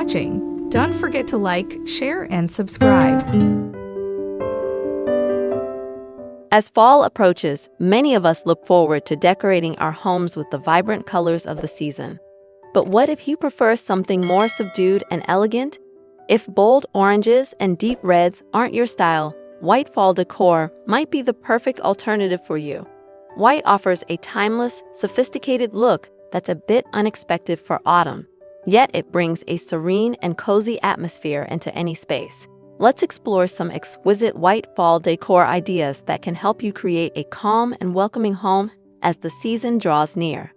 watching. Don't forget to like, share, and subscribe. As fall approaches, many of us look forward to decorating our homes with the vibrant colors of the season. But what if you prefer something more subdued and elegant? If bold oranges and deep reds aren't your style, White Fall Décor might be the perfect alternative for you. White offers a timeless, sophisticated look that's a bit unexpected for autumn, yet it brings a serene and cozy atmosphere into any space. Let's explore some exquisite White Fall Décor ideas that can help you create a calm and welcoming home as the season draws near.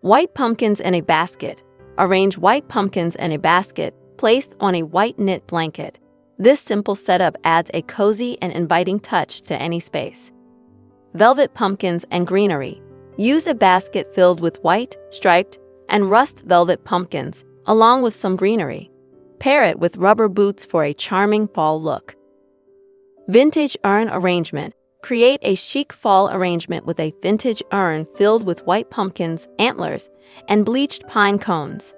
White pumpkins in a basket. Arrange white pumpkins in a basket placed on a white knit blanket. This simple setup adds a cozy and inviting touch to any space. Velvet pumpkins and greenery. Use a basket filled with white, striped, and rust velvet pumpkins, along with some greenery. Pair it with rubber boots for a charming fall look. Vintage urn arrangement. Create a chic fall arrangement with a vintage urn filled with white pumpkins, antlers, and bleached pine cones.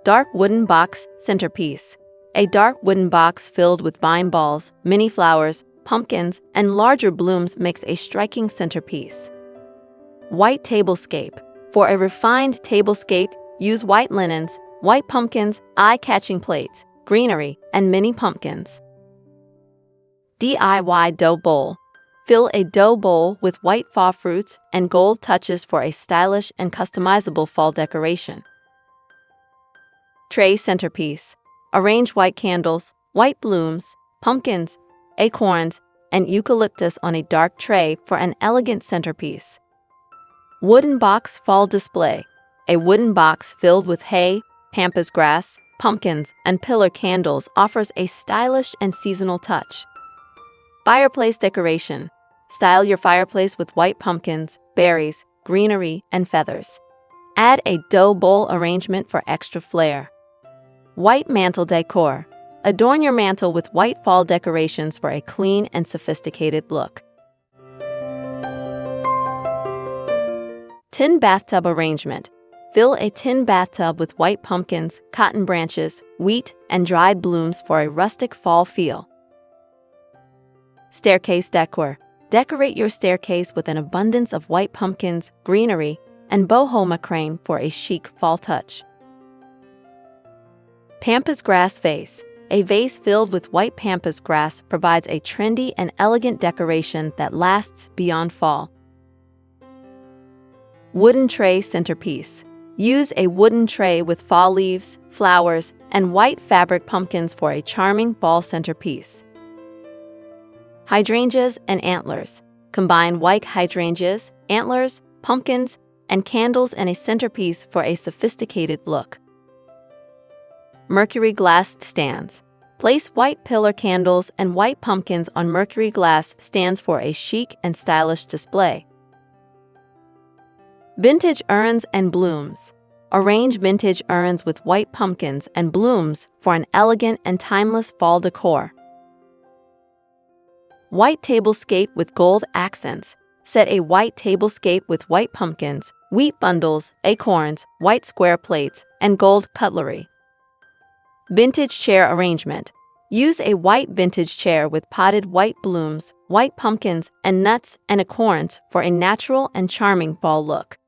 Dark wooden box centerpiece. A dark wooden box filled with vine balls, mini flowers, pumpkins, and larger blooms makes a striking centerpiece. White tablescape. For a refined tablescape, use white linens, white pumpkins, eye-catching plates, greenery, and mini pumpkins. DIY dough bowl. Fill a dough bowl with white faux fruits and gold touches for a stylish and customizable fall decoration. Tray centerpiece. Arrange white candles, white blooms, pumpkins, acorns, and eucalyptus on a dark tray for an elegant centerpiece. Wooden box fall display. A wooden box filled with hay, pampas grass, pumpkins, and pillar candles offers a stylish and seasonal touch. Fireplace decoration. Style your fireplace with white pumpkins, berries, greenery, and feathers. Add a dough bowl arrangement for extra flair. White mantle decor. Adorn your mantle with white fall decorations for a clean and sophisticated look. Tin bathtub arrangement. Fill a tin bathtub with white pumpkins, cotton branches, wheat, and dried blooms for a rustic fall feel. Staircase decor. Decorate your staircase with an abundance of white pumpkins, greenery, and boho macrame for a chic fall touch. Pampas grass vase. A vase filled with white pampas grass provides a trendy and elegant decoration that lasts beyond fall. Wooden tray centerpiece. Use a wooden tray with fall leaves, flowers, and white fabric pumpkins for a charming fall centerpiece. Hydrangeas and antlers. Combine white hydrangeas, antlers, pumpkins, and candles in a centerpiece for a sophisticated look. Mercury glass stands. Place white pillar candles and white pumpkins on mercury glass stands for a chic and stylish display. Vintage urns and blooms. Arrange vintage urns with white pumpkins and blooms for an elegant and timeless fall decor. White tablescape with gold accents. Set a white tablescape with white pumpkins, wheat bundles, acorns, white square plates, and gold cutlery. Vintage chair arrangement. Use a white vintage chair with potted white blooms, white pumpkins, and nuts and acorns for a natural and charming fall look.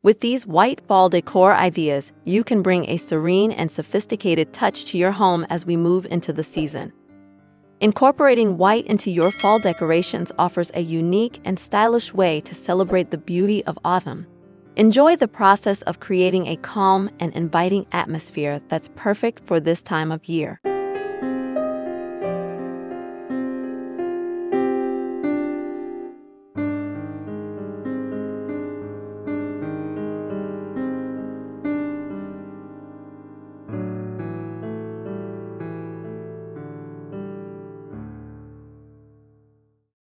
With these white fall decor ideas, you can bring a serene and sophisticated touch to your home as we move into the season. Incorporating white into your fall decorations offers a unique and stylish way to celebrate the beauty of autumn. Enjoy the process of creating a calm and inviting atmosphere that's perfect for this time of year.